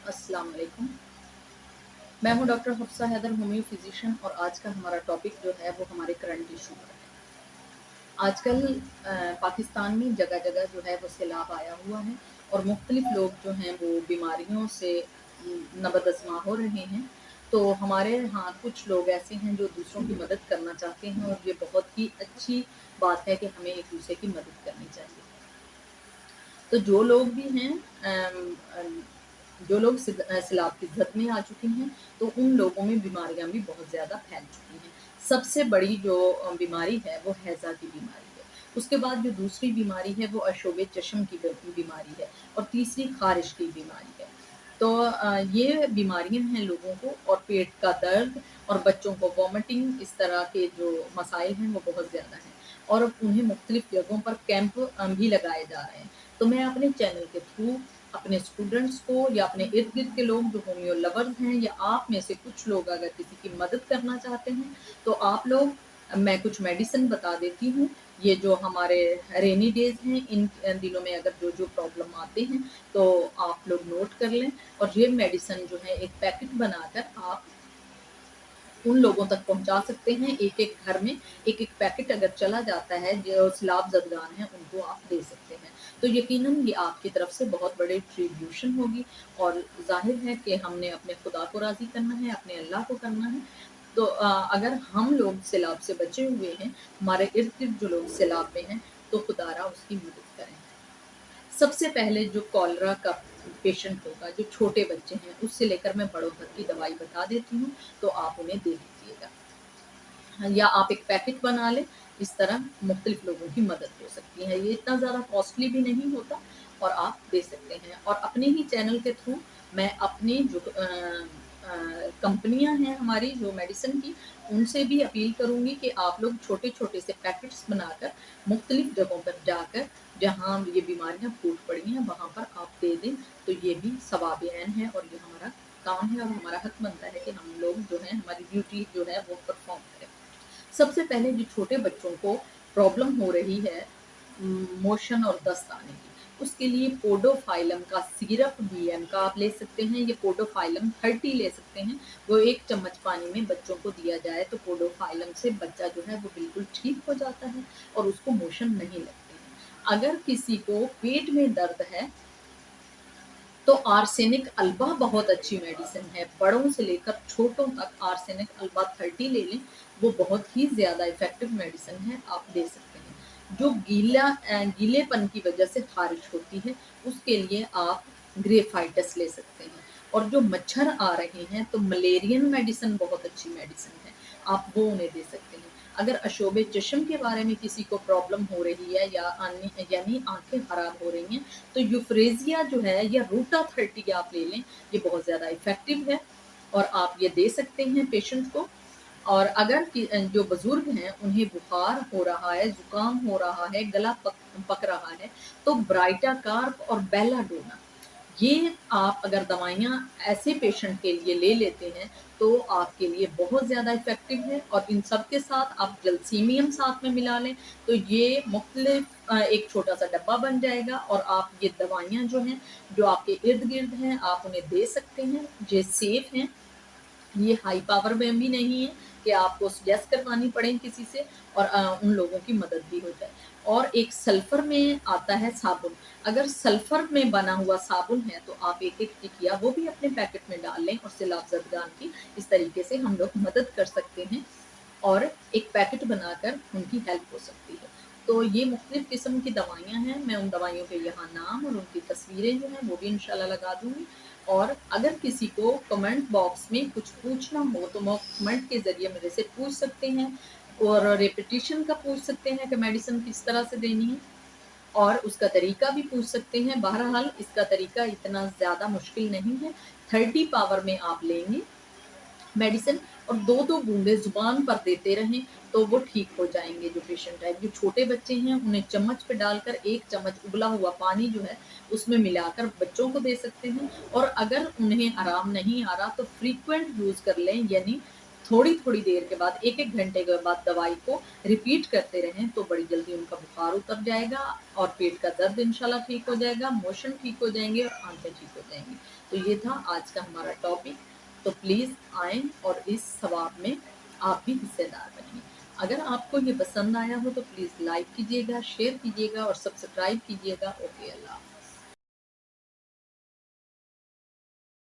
अस्सलाम वालेकुम। मैं हूं doctor Hafsa Haider, homeo physician, और आज का हमारा टॉपिक जो है वो हमारे करंट इशू पर है। आजकल पाकिस्तान में जगह जगह जो है वो सैलाब आया हुआ है और मुख्तलिफ लोग जो हैं वो बीमारियों से नबदअज़मा हो रहे हैं। तो हमारे यहाँ कुछ लोग ऐसे हैं जो दूसरों की मदद करना चाहते हैं और ये बहुत ही अच्छी बात है कि हमें एक दूसरे की मदद करनी चाहिए। तो जो लोग भी हैं जो लोग सैलाब की ज़द में आ चुके हैं, तो उन लोगों में बीमारियां भी बहुत ज़्यादा फैल चुकी हैं। सबसे बड़ी जो बीमारी है वो हैज़ा की बीमारी है। उसके बाद जो दूसरी बीमारी है वो अशोब चश्म की बीमारी है और तीसरी खारिश की बीमारी है। तो ये बीमारियां हैं लोगों को, और पेट का दर्द और बच्चों को वॉमिटिंग, इस तरह के जो मसाइल हैं वो बहुत ज़्यादा हैं और उन्हें मुख्तलिफ जगहों पर कैंप भी लगाए जा रहे हैं। तो मैं अपने चैनल के थ्रू अपने स्टूडेंट्स को या अपने इर्द गिर्द के लोग जो होम्यो लवर्स हैं या आप में से कुछ लोग अगर किसी की मदद करना चाहते हैं, तो आप लोग, मैं कुछ मेडिसिन बता देती हूँ। ये जो हमारे रेनी डेज हैं, इन दिनों में अगर जो जो प्रॉब्लम आते हैं तो आप लोग नोट कर लें, और ये मेडिसिन जो है एक पैकेट बनाकर आप उन लोगों तक पहुंचा सकते हैं। एक एक घर में एक एक पैकेट अगर चला जाता है, जो सैलाब ज़दगान हैं उनको आप दे सकते हैं। तो यकीनन ये आपकी तरफ से बहुत बड़ी ट्रिब्यूशन होगी, और जाहिर है कि हमने अपने खुदा को राज़ी करना है, अपने अल्लाह को करना है। तो अगर हम लोग सैलाब से बचे हुए हैं, हमारे इर्द गिर्द जो लोग सैलाब में हैं, तो खुदारा उसकी मदद करें। सबसे पहले जो कॉलरा का पेशेंट होगा, जो छोटे बच्चे हैं, उससे लेकर मैं बड़ों तक की दवाई बता देती हूँ, तो आप उन्हें दे दीजिएगा। या आप एक पैकेट बना लें, इस तरह मुख्तलिफ लोगों की मदद हो सकती है। ये इतना ज़्यादा कॉस्टली भी नहीं होता और आप दे सकते हैं। और अपने ही चैनल के थ्रू मैं अपनी जो कंपनियां हैं हमारी जो मेडिसिन की, उनसे भी अपील करूंगी कि आप लोग छोटे छोटे से पैकेट्स बनाकर मुख्तलिफ जगहों पर जाकर, जहाँ ये बीमारियां फूट पड़ी हैं, वहाँ पर आप दे दें। तो ये भी सवाब-ए-ऐन है और ये हमारा काम है और हमारा हक बनता है कि हम लोग जो है, हमारी ड्यूटी जो है वो परफॉर्म करें। सबसे पहले जो छोटे बच्चों को प्रॉब्लम हो रही है मोशन और दस्त आने की, उसके लिए पोडोफाइलम का सिरप बीएम का आप ले सकते हैं। ये पोडोफाइलम 30 ले सकते हैं। वो 1 चम्मच पानी में बच्चों को दिया जाए तो पोडोफाइलम से बच्चा जो है वो बिल्कुल ठीक हो जाता है और उसको मोशन नहीं लगते हैं। अगर किसी को पेट में दर्द है, तो आर्सेनिक अल्बा बहुत अच्छी मेडिसिन है। बड़ों से लेकर छोटों तक आर्सेनिक अल्बा 30 ले लें, वो बहुत ही ज़्यादा इफ़ेक्टिव मेडिसिन है, आप दे सकते हैं। जो गीलेपन की वजह से ख़ारिश होती है, उसके लिए आप ग्रेफाइटस ले सकते हैं। और जो मच्छर आ रहे हैं, तो मलेरियन मेडिसिन बहुत अच्छी मेडिसिन है, आप वो उन्हें दे सकते हैं। अगर अशोब चश्म के बारे में किसी को प्रॉब्लम हो रही है या यानी आँखें ख़राब हो रही हैं, तो यूफ्रेज़िया जो है या रूटा 30 आप ले लें, ये बहुत ज़्यादा इफ़ेक्टिव है और आप ये दे सकते हैं पेशेंट को। और अगर जो बुज़ुर्ग हैं उन्हें बुखार हो रहा है, ज़ुकाम हो रहा है, गला पक रहा है, तो ब्राइटा कार्प और बेलाडोना, ये आप अगर दवाइयाँ ऐसे पेशेंट के लिए ले लेते हैं, तो आपके लिए बहुत ज़्यादा इफ़ेक्टिव है। और इन सब के साथ आप जलसीमियम साथ में मिला लें, तो ये मुख्तलिफ एक छोटा-सा डब्बा बन जाएगा और आप ये दवाइयाँ जो हैं, जो आपके इर्द-गिर्द हैं, आप उन्हें दे सकते हैं। ये सेफ़ हैं, ये हाई पावर में भी नहीं है कि आपको सजेस्ट करवानी पड़े किसी से, और उन लोगों की मदद भी हो जाए। और एक सल्फ़र में आता है साबुन, अगर सल्फ़र में बना हुआ साबुन है तो आप एक-एक टिकिया वो भी अपने पैकेट में डाल लें और सैलाब ज़दगान की इस तरीके से हम लोग मदद कर सकते हैं और एक पैकेट बनाकर उनकी हेल्प हो सकती है। तो ये मुख्तलिफ़ किस्म की दवाइयाँ हैं, मैं उन दवाइयों के यहाँ नाम और उनकी तस्वीरें जो हैं वो भी इंशाल्लाह लगा दूँगी। और अगर किसी को कमेंट बॉक्स में कुछ पूछना हो तो वो कमेंट के ज़रिए मेरे से पूछ सकते हैं, और रिपिटिशन का पूछ सकते हैं कि मेडिसिन किस तरह से देनी है, और उसका तरीका भी पूछ सकते हैं। बहरहाल इसका तरीका इतना ज़्यादा मुश्किल नहीं है। 30 पावर में आप लेंगे मेडिसिन और 2-2 बूँदें ज़ुबान पर देते रहें, तो वो ठीक हो जाएँगे जो पेशेंट है। जो छोटे बच्चे हैं उन्हें चम्मच पे डालकर 1 चम्मच उबला हुआ पानी जो है उसमें मिलाकर बच्चों को दे सकते हैं। और अगर उन्हें आराम नहीं आ रहा तो फ्रीक्वेंट यूज़ कर लें, यानी थोड़ी थोड़ी देर के बाद 1-1 घंटे के बाद दवाई को रिपीट करते रहें तो बड़ी जल्दी उनका बुखार उतर जाएगा और पेट का दर्द इंशाल्लाह ठीक हो जाएगा, मोशन ठीक हो जाएंगे और आंखें ठीक हो जाएंगी। तो ये था आज का हमारा टॉपिक। तो प्लीज़ आएँ और इस सवाब में आप भी हिस्सेदार बनिए। अगर आपको ये पसंद आया हो तो प्लीज़ लाइक कीजिएगा, शेयर कीजिएगा और सब्सक्राइब कीजिएगा। ओके, अल्लाह।